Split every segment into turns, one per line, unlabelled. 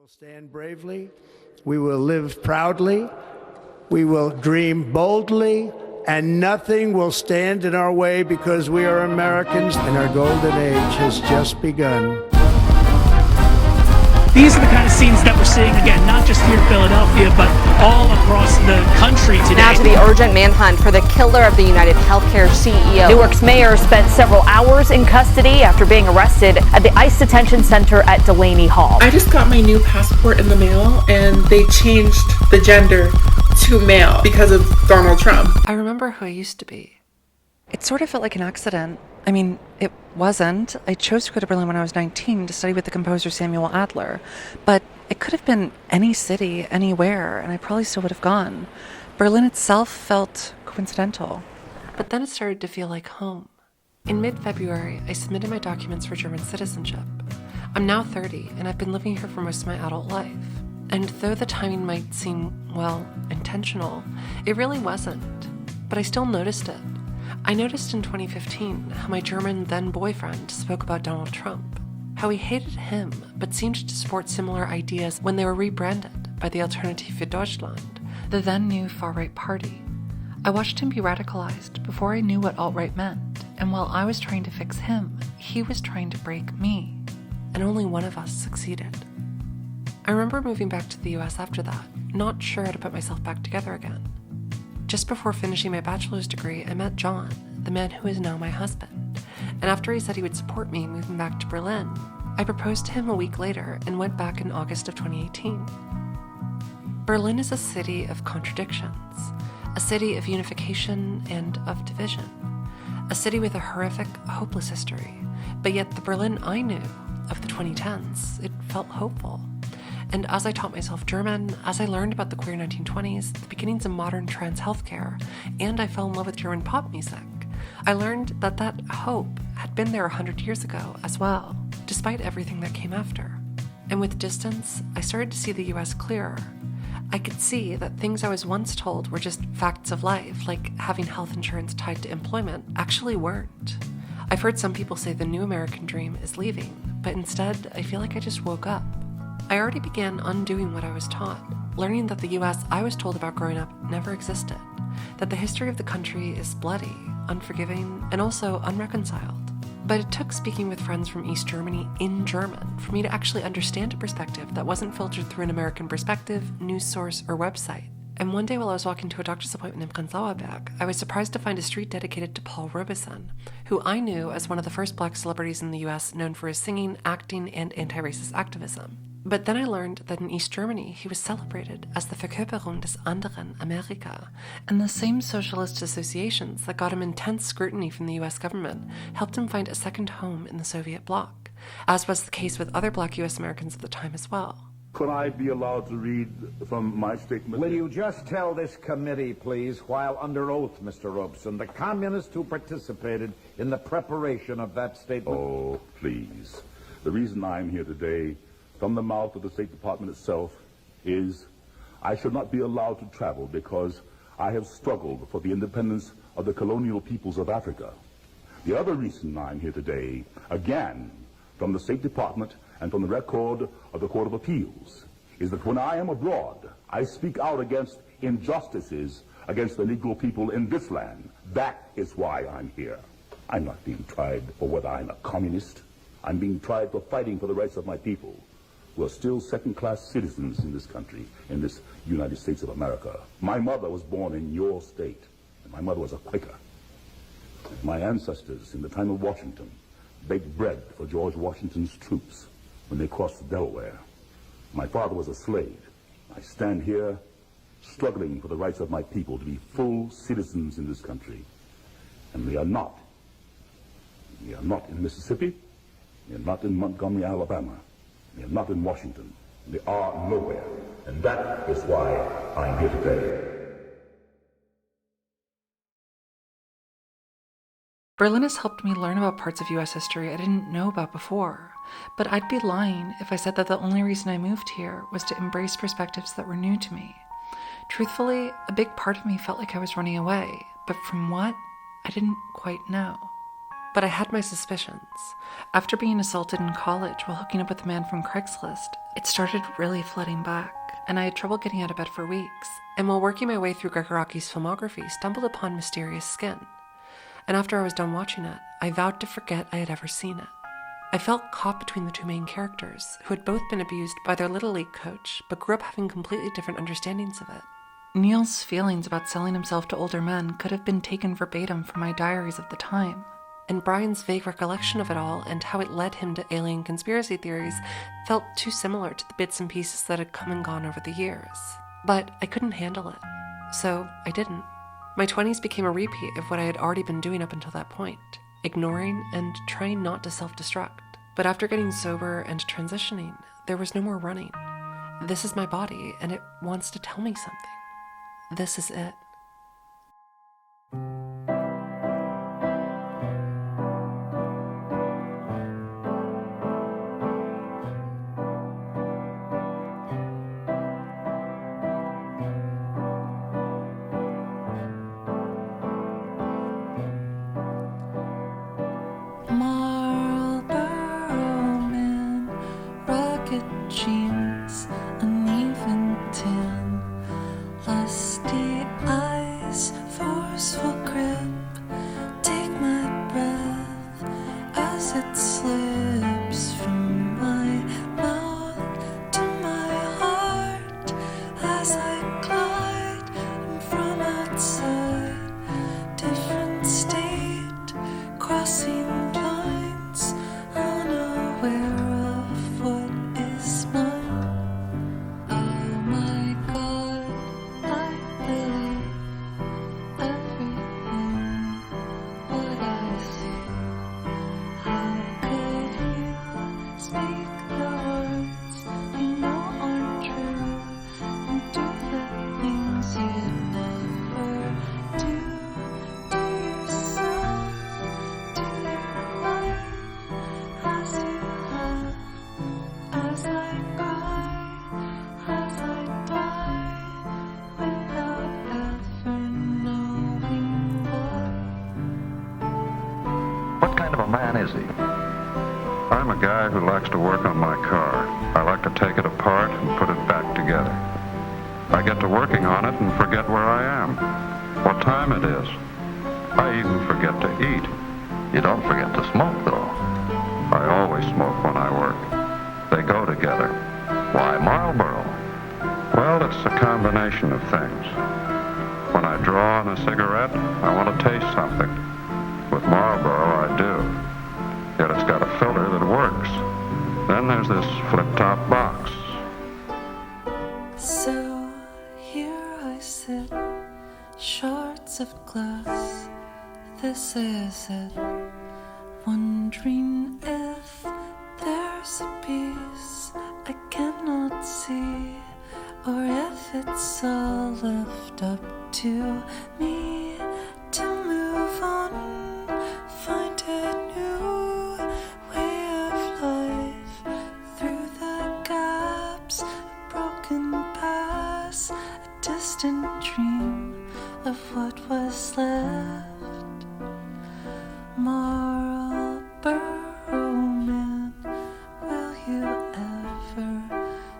stand bravely, we will live proudly, we will dream boldly, and nothing will stand in our way because we are Americans and our golden age has just begun.
These are the kind of scenes that we're seeing, again, not just here in Philadelphia, but all across the country today.
Now to the urgent manhunt for the killer of the United Healthcare CEO.
Newark's mayor spent several hours in custody after being arrested at the ICE detention center at Delaney Hall.
I just got my new passport in the mail, and they changed the gender to male because of Donald Trump.
I remember who I used to be. It sort of felt like an accident. I mean, it wasn't. I chose to go to Berlin when I was 19 to study with the composer Samuel Adler. But it could have been any city, anywhere, and I probably still would have gone. Berlin itself felt coincidental. But then it started to feel like home. In mid-February, I submitted my documents for German citizenship. I'm now 30, and I've been living here for most of my adult life. And though the timing might seem, well, intentional, it really wasn't. But I still noticed it. I noticed in 2015 how my German then-boyfriend spoke about Donald Trump, how he hated him but seemed to support similar ideas when they were rebranded by the Alternative für Deutschland, the then-new far-right party. I watched him be radicalized before I knew what alt-right meant, and while I was trying to fix him, he was trying to break me, and only one of us succeeded. I remember moving back to the US after that, not sure how to put myself back together again. Just before finishing my bachelor's degree, I met John, the man who is now my husband. And after he said he would support me moving back to Berlin, I proposed to him a week later and went back in August of 2018. Berlin is a city of contradictions, a city of unification and of division, a city with a horrific, hopeless history, but yet the Berlin I knew of the 2010s, it felt hopeful. And as I taught myself German, as I learned about the queer 1920s, the beginnings of modern trans healthcare, and I fell in love with German pop music, I learned that that hope had been there 100 years ago as well, despite everything that came after. And with distance, I started to see the US clearer. I could see that things I was once told were just facts of life, like having health insurance tied to employment, actually weren't. I've heard some people say the new American dream is leaving, but instead, I feel like I just woke up. I already began undoing what I was taught, learning that the US I was told about growing up never existed, that the history of the country is bloody, unforgiving, and also unreconciled. But it took speaking with friends from East Germany in German for me to actually understand a perspective that wasn't filtered through an American perspective, news source, or website. And one day while I was walking to a doctor's appointment in Prenzlauer Berg, I was surprised to find a street dedicated to Paul Robeson, who I knew as one of the first Black celebrities in the US known for his singing, acting, and anti-racist activism. But then I learned that in East Germany, he was celebrated as the Verkörperung des anderen Amerika, and the same socialist associations that got him intense scrutiny from the US government helped him find a second home in the Soviet bloc, as was the case with other Black US Americans at the time as well.
Could I be allowed to read from my statement?
Will you just tell this committee, please, while under oath, Mr. Robeson, the communists who participated in the preparation of that statement?
Oh, please. The reason I'm here today, from the mouth of the State Department itself, is I should not be allowed to travel because I have struggled for the independence of the colonial peoples of Africa. The other reason I'm here today, again, from the State Department and from the record of the Court of Appeals, is that when I am abroad, I speak out against injustices against the Negro people in this land. That is why I'm here. I'm not being tried for whether I'm a communist. I'm being tried for fighting for the rights of my people, who are still second-class citizens in this country, in this United States of America. My mother was born in your state, and my mother was a Quaker. My ancestors, in the time of Washington, baked bread for George Washington's troops when they crossed the Delaware. My father was a slave. I stand here struggling for the rights of my people to be full citizens in this country. And we are not. We are not in Mississippi. We are not in Montgomery, Alabama. We are not in Washington. We are nowhere. And that is why I'm here today.
Berlin has helped me learn about parts of US history I didn't know about before, but I'd be lying if I said that the only reason I moved here was to embrace perspectives that were new to me. Truthfully, a big part of me felt like I was running away, but from what? I didn't quite know. but I had my suspicions. After being assaulted in college while hooking up with a man from Craigslist, it started really flooding back, and I had trouble getting out of bed for weeks, and while working my way through Gregoraki's filmography, stumbled upon Mysterious Skin. And after I was done watching it, I vowed to forget I had ever seen it. I felt caught between the two main characters, who had both been abused by their Little League coach, but grew up having completely different understandings of it. Neil's feelings about selling himself to older men could have been taken verbatim from my diaries of the time, and Brian's vague recollection of it all and how it led him to alien conspiracy theories felt too similar to the bits and pieces that had come and gone over the years. But I couldn't handle it, so I didn't. My 20s became a repeat of what I had already been doing up until that point, ignoring and trying not to self-destruct. But after getting sober and transitioning, there was no more running. This is my body, and it wants to tell me something. This is it. Jeans, uneven tan, lusty eyes, forceful grip. Take my breath as it slips from my mouth to my heart as I glide in from outside. Different state, crossing lines, unaware of what is mine. Oh my God, I believe everything what I see. How could you speak the words you know aren't true and do the things you'd never do to yourself, to your life, as you laugh, as I cry, as I die, without ever knowing why.
What kind of a man is he? I'm a guy who likes to work on my car. I like to take it apart and put it back together. I get to working on it and forget where I am, what time it is. I even forget to eat. You don't forget to smoke, though. I always smoke when I work. They go together. Why Marlboro? Well, it's a combination of things. When I draw on a cigarette, I want to taste something. With Marlboro, I do. Yet it's got a filter that works. Then there's this flip-top box.
So here I sit, shards of glass. This is it. Wondering if there's a piece I cannot see, or if it's all left up to me to move on, find a new way of life through the gaps, a broken past, a distant dream of what was left. Marlboro man, will you ever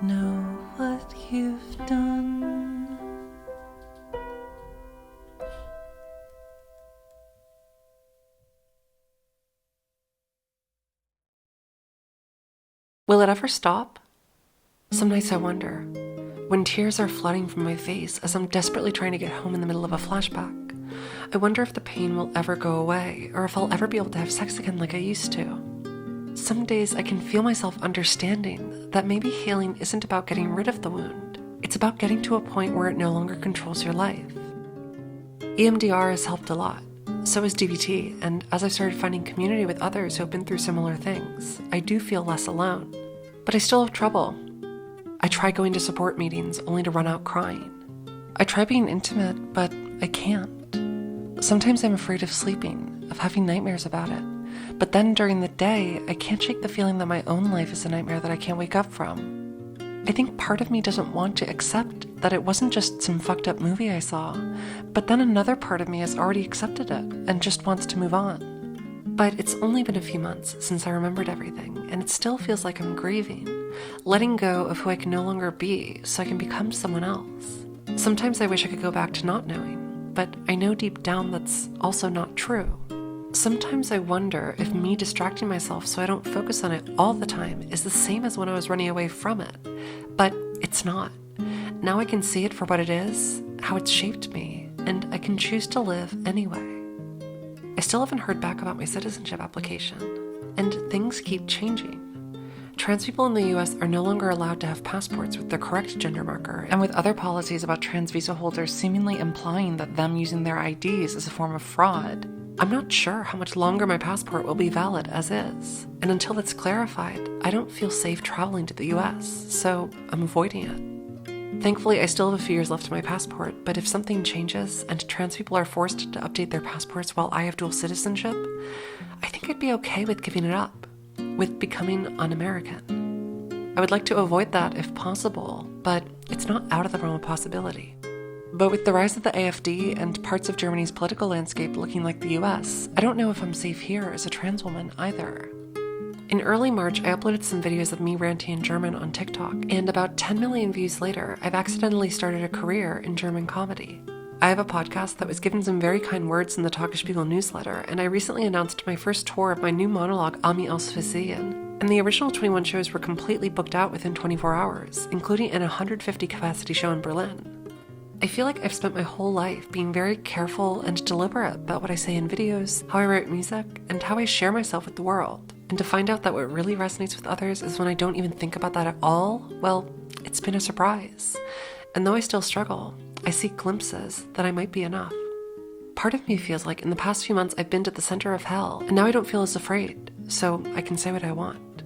know what you've done? Will it ever stop? Some nights I wonder, when tears are flooding from my face as I'm desperately trying to get home in the middle of a flashback. I wonder if the pain will ever go away, or if I'll ever be able to have sex again like I used to. Some days I can feel myself understanding that maybe healing isn't about getting rid of the wound. It's about getting to a point where it no longer controls your life. EMDR has helped a lot. So has DBT, and as I've started finding community with others who have been through similar things, I do feel less alone. But I still have trouble. I try going to support meetings only to run out crying. I try being intimate, but I can't. Sometimes I'm afraid of sleeping, of having nightmares about it. But then during the day, I can't shake the feeling that my own life is a nightmare that I can't wake up from. I think part of me doesn't want to accept that it wasn't just some fucked up movie I saw, but then another part of me has already accepted it and just wants to move on. But it's only been a few months since I remembered everything, and it still feels like I'm grieving, letting go of who I can no longer be so I can become someone else. Sometimes I wish I could go back to not knowing, but I know deep down that's also not true. Sometimes I wonder if me distracting myself so I don't focus on it all the time is the same as when I was running away from it. But it's not. Now I can see it for what it is, how it's shaped me, and I can choose to live anyway. I still haven't heard back about my citizenship application, and things keep changing. Trans people in the US are no longer allowed to have passports with their correct gender marker, and with other policies about trans visa holders seemingly implying that them using their IDs is a form of fraud, I'm not sure how much longer my passport will be valid as is. And until it's clarified, I don't feel safe traveling to the US, so I'm avoiding it. Thankfully, I still have a few years left to my passport, but if something changes and trans people are forced to update their passports while I have dual citizenship, I think I'd be okay with giving it up, with becoming un-American. I would like to avoid that if possible, but it's not out of the realm of possibility. But with the rise of the AfD and parts of Germany's political landscape looking like the US, I don't know if I'm safe here as a trans woman either. In early March, I uploaded some videos of me ranting in German on TikTok, and about 10 million views later, I've accidentally started a career in German comedy. I have a podcast that was given some very kind words in the Tagesspiegel newsletter, and I recently announced my first tour of my new monologue, Ami aus Versehen, and the original 21 shows were completely booked out within 24 hours, including an 150 capacity show in Berlin. I feel like I've spent my whole life being very careful and deliberate about what I say in videos, how I write music, and how I share myself with the world. And to find out that what really resonates with others is when I don't even think about that at all, well, it's been a surprise. And though I still struggle, I see glimpses that I might be enough. Part of me feels like in the past few months I've been to the center of hell, and now I don't feel as afraid, so I can say what I want.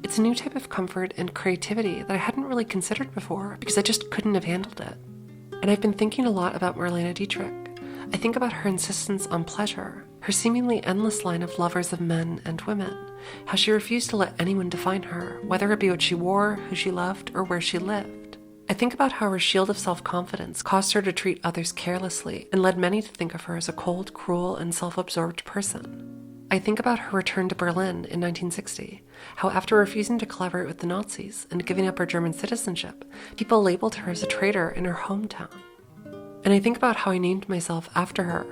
It's a new type of comfort and creativity that I hadn't really considered before because I just couldn't have handled it. And I've been thinking a lot about Marlene Dietrich. I think about her insistence on pleasure, her seemingly endless line of lovers of men and women, how she refused to let anyone define her, whether it be what she wore, who she loved, or where she lived. I think about how her shield of self-confidence caused her to treat others carelessly and led many to think of her as a cold, cruel, and self-absorbed person. I think about her return to Berlin in 1960, how after refusing to collaborate with the Nazis and giving up her German citizenship, people labeled her as a traitor in her hometown. And I think about how I named myself after her,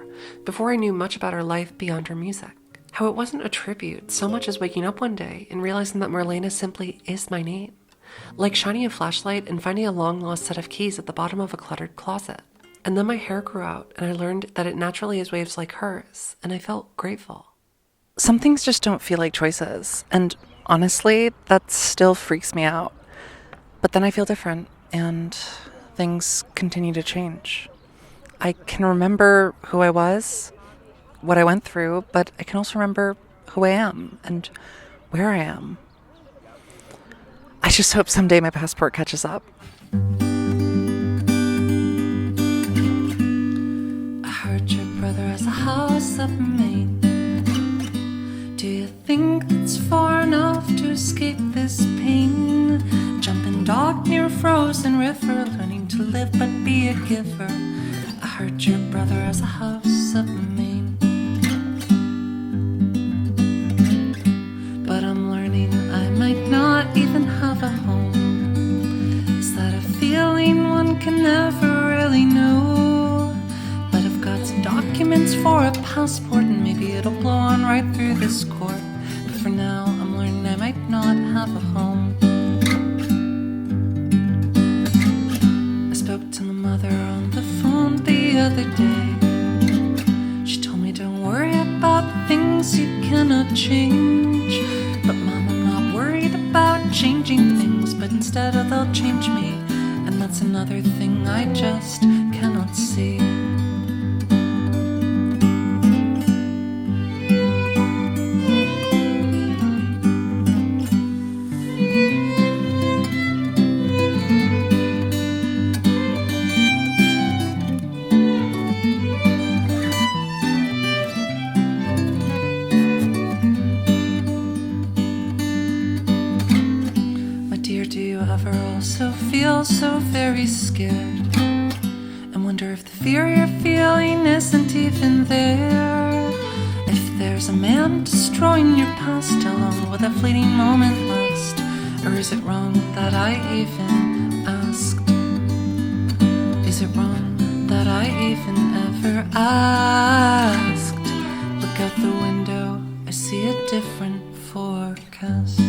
before I knew much about her life beyond her music, how it wasn't a tribute so much as waking up one day and realizing that Marlene simply is my name, like shining a flashlight and finding a long-lost set of keys at the bottom of a cluttered closet. And then my hair grew out, and I learned that it naturally has waves like hers, and I felt grateful. Some things just don't feel like choices, and honestly, that still freaks me out. But then I feel different, and things continue to change. I can remember who I was, what I went through, but I can also remember who I am and where I am. I just hope someday my passport catches up. I heard your brother has a house up in Maine. Do you think it's far enough to escape this pain? Jumping dock near a frozen river, learning to live but be a giver. I heard your brother has a house up in Maine. But I'm learning I might not even have a home. Is that a feeling one can never really know? But I've got some documents for a passport, and maybe it'll blow on right through this court. But for now, I'm learning I might not have a home. I spoke to my mother on the phone the other day. She told me don't worry about the things you cannot change. But Mom, I'm not worried about changing things, but instead they'll change me. And that's another thing I just cannot see. Feel so very scared and wonder if the fear you're feeling isn't even there. If there there's a man destroying your past alone with a fleeting moment lost? Or is it wrong that I even asked? Is it wrong that I even ever asked? Look out the window, I see a different forecast.